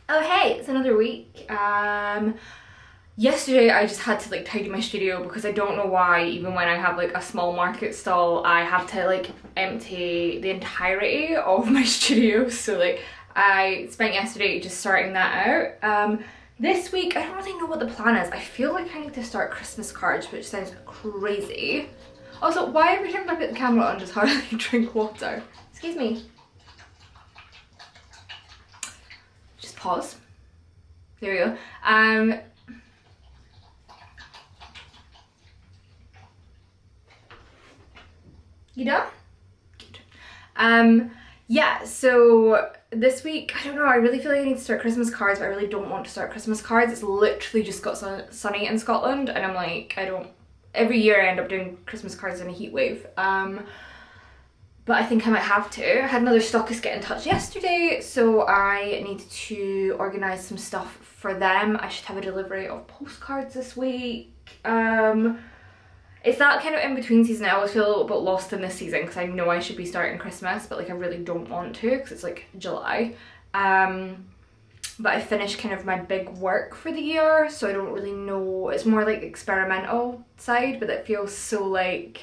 Oh hey, it's another week. Yesterday I just had to like tidy my studio because I don't know why, even when I have like a small market stall, I have to like empty the entirety of my studio. So like I spent yesterday just sorting that out. This week I don't really know what the plan is. I feel like I need to start Christmas cards, which sounds crazy. Also, why every time I put the camera on just hardly drink water? Excuse me. Just pause. There we go. You done? Good. Yeah, so this week, I don't know, I really feel like I need to start Christmas cards, but I really don't want to start Christmas cards. It's literally just got sunny in Scotland, and I'm like, every year I end up doing Christmas cards in a heat wave. But I think I might have to. I had another stockist get in touch yesterday, so I need to organise some stuff for them. I should have a delivery of postcards this week. It's that kind of in-between season. I always feel a little bit lost in this season because I know I should be starting Christmas, but like I really don't want to because it's like July. But I finished kind of my big work for the year, so I don't really know. It's more like experimental side, but it feels so like,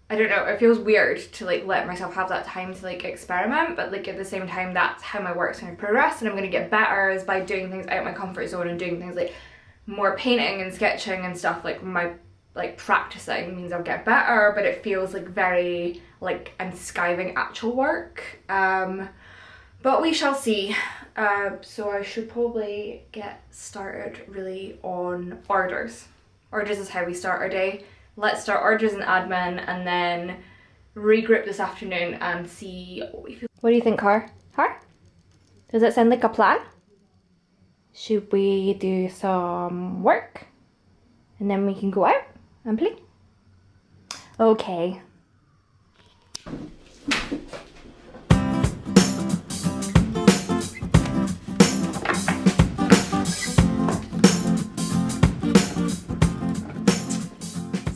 I don't know, it feels weird to like let myself have that time to like experiment, but like at the same time that's how my work's going to progress, and I'm going to get better is by doing things out of my comfort zone and doing things like more painting and sketching and stuff. Like my practicing means I'll get better, but it feels like very like I'm skiving actual work. But we shall see. So I should probably get started really on orders. Orders is how we start our day. Let's start orders and admin and then regroup this afternoon and see what we feel. What do you think, Car? Car? Does it sound like a plan? Should we do some work and then we can go out and play? Okay.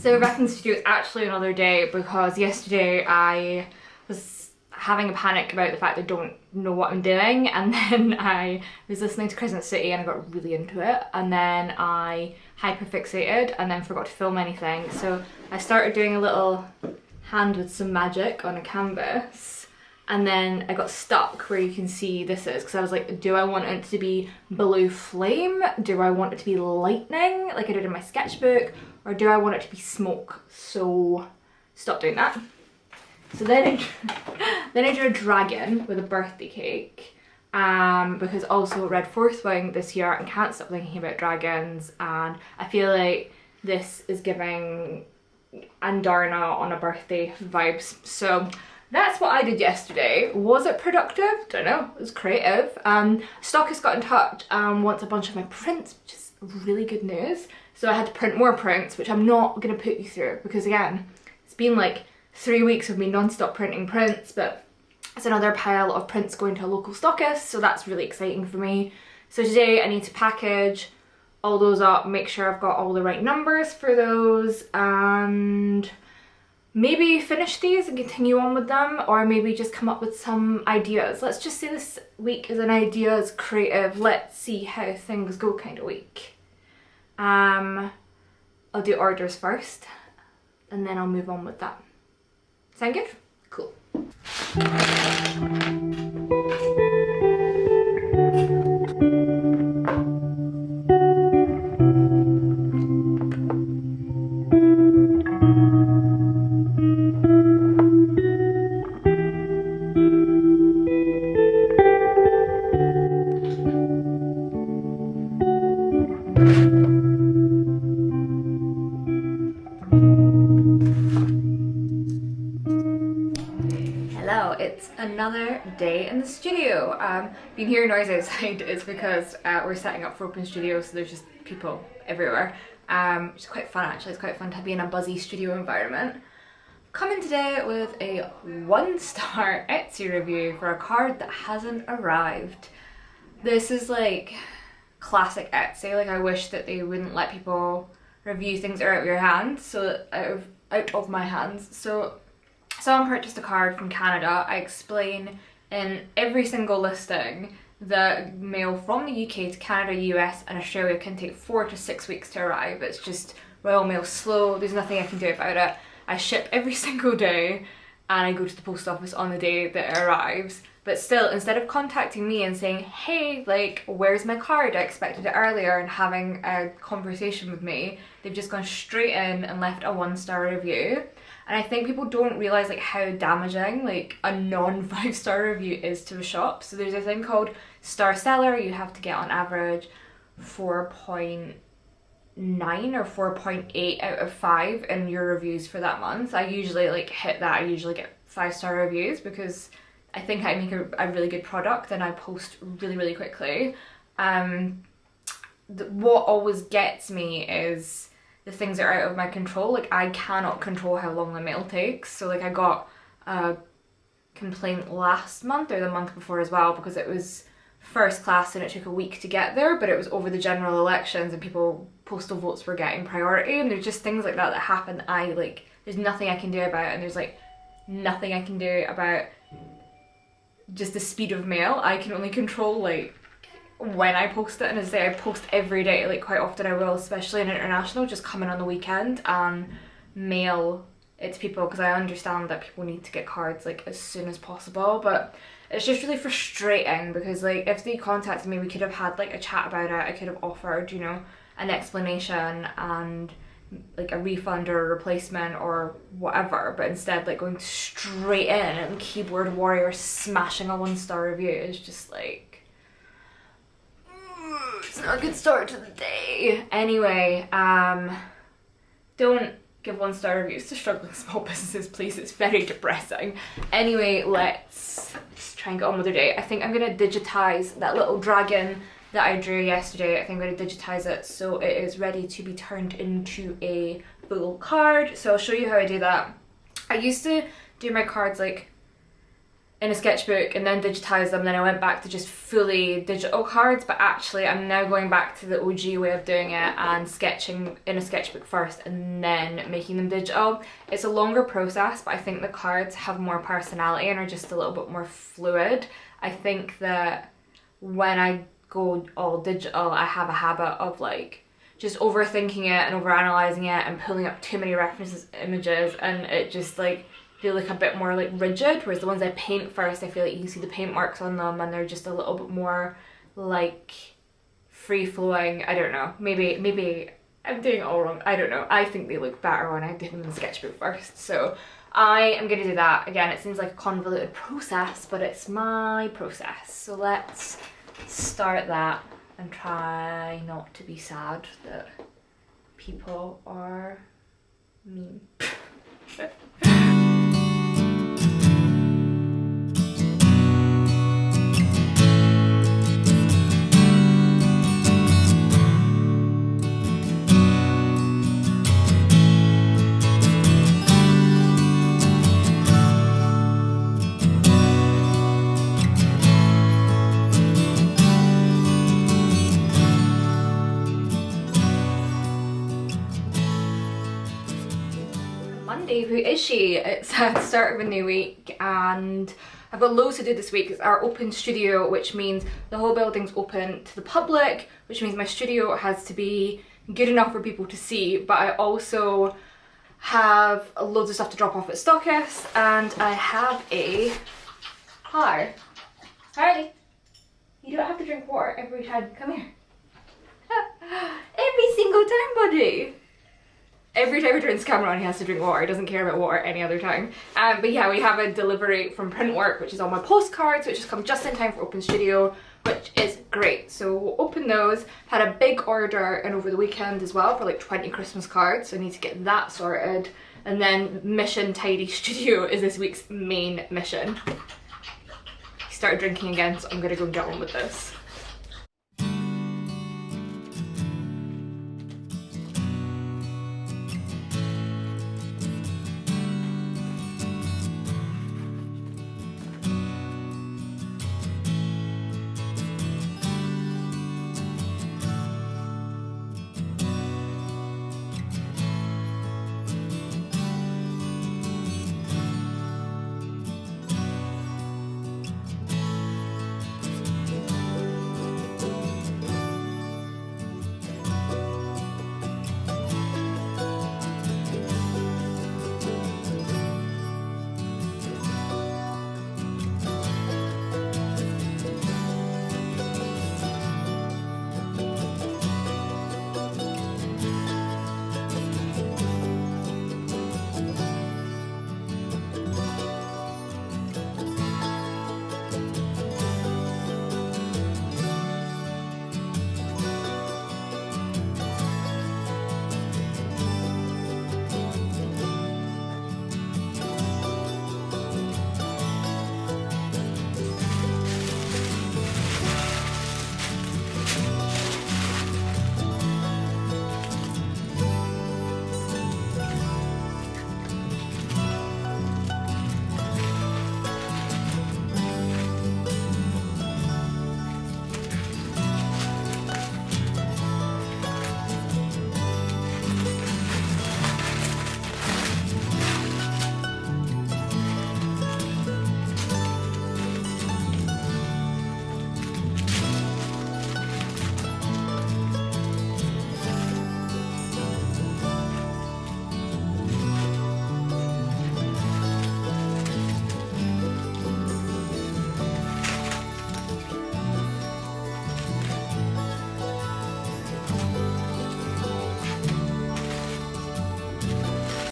So back in the studio, it's actually another day because yesterday I was having a panic about the fact I don't know what I'm doing, and then I was listening to Christmas City and I got really into it, and then I hyperfixated and then forgot to film anything. So I started doing a little hand with some magic on a canvas, and then I got stuck where you can see this is, because I was like, do I want it to be blue flame? Do I want it to be lightning like I did in my sketchbook? Or do I want it to be smoke? So stop doing that. So then I drew a dragon with a birthday cake, because also read Fourth Wing this year and can't stop thinking about dragons, and I feel like this is giving Andarna on a birthday vibes. So that's what I did yesterday. Was it productive? Don't know. It was creative. Stockist got in touch and wants a bunch of my prints, which is really good news. So I had to print more prints, which I'm not going to put you through because again, it's been like 3 weeks of me non-stop printing prints, but it's another pile of prints going to a local stockist, so that's really exciting for me. So today I need to package all those up, make sure I've got all the right numbers for those, and maybe finish these and continue on with them, or maybe just come up with some ideas. Let's just say this week is an ideas creative, let's see how things go kind of week. I'll do orders first and then I'll move on with that. Sound good? Cool. It's another day in the studio. If you can hear noise outside, it's because we're setting up for open studio, so there's just people everywhere, which is quite fun actually. It's quite fun to be in a buzzy studio environment. Coming today with a 1-star Etsy review for a card that hasn't arrived. This is like classic Etsy. Like I wish that they wouldn't let people review things that are out of your hands, so out of my hands. So someone purchased a card from Canada. I explain in every single listing the mail from the UK to Canada, US and Australia can take 4 to 6 weeks to arrive. It's just Royal Mail slow, there's nothing I can do about it. I ship every single day and I go to the post office on the day that it arrives. But still, instead of contacting me and saying, hey, like, where's my card? I expected it earlier, and having a conversation with me, they've just gone straight in and left a 1-star review. And I think people don't realise like how damaging like a non-5-star review is to a shop. So there's a thing called Star Seller. You have to get on average 4.9 or 4.8 out of 5 in your reviews for that month. I usually like hit that. I usually get 5-star reviews because I think I make a really good product and I post really quickly. What always gets me is the things that are out of my control. Like, I cannot control how long the mail takes. So like, I got a complaint last month or the month before as well, because it was first class and it took a week to get there, but it was over the general elections and postal votes were getting priority, and there's just things like that that happen that there's nothing I can do about it, and there's like nothing I can do about just the speed of mail. I can only control like when I post it, and as I say, I post every day. Like, quite often I will, especially in international, just come in on the weekend and mail it to people, because I understand that people need to get cards like as soon as possible. But it's just really frustrating because like, if they contacted me, we could have had like a chat about it. I could have offered, you know, an explanation and like a refund or a replacement or whatever, but instead like going straight in and keyboard warrior smashing a 1-star review is just like, it's not a good start to the day. Anyway, don't give 1-star reviews to struggling small businesses, please. It's very depressing. Anyway, let's try and get on with the day. I think I'm gonna digitize that little dragon that I drew yesterday. I think I'm going to digitize it so it is ready to be turned into a full card. So I'll show you how I do that. I used to do my cards like in a sketchbook and then digitize them, then I went back to just fully digital cards, but actually I'm now going back to the OG way of doing it and sketching in a sketchbook first and then making them digital. It's a longer process, but I think the cards have more personality and are just a little bit more fluid. I think that when I go all digital, I have a habit of like just overthinking it and overanalyzing it and pulling up too many references, images, and it just like feel like a bit more like rigid, whereas the ones I paint first, I feel like you can see the paint marks on them and they're just a little bit more like free flowing. I don't know, maybe I'm doing it all wrong, I don't know. I think they look better when I do them in the sketchbook first, so I am gonna do that. Again, it seems like a convoluted process, but it's my process, so let's start that and try not to be sad that people are mean. Who is she? It's the start of a new week and I've got loads to do this week. It's our open studio, which means the whole building's open to the public, which means my studio has to be good enough for people to see, but I also have loads of stuff to drop off at stockists, and I have a car. Harley, you don't have to drink water every time. Come here. Every single time, buddy. Every time he turns the camera on, he has to drink water. He doesn't care about water any other time. But yeah, we have a delivery from Printwork, which is on my postcards, which has come just in time for Open Studio, which is great. So we'll open those. Had a big order in over the weekend as well for like 20 Christmas cards, so I need to get that sorted. And then Mission Tidy Studio is this week's main mission. He started drinking again, so I'm gonna go and get on with this.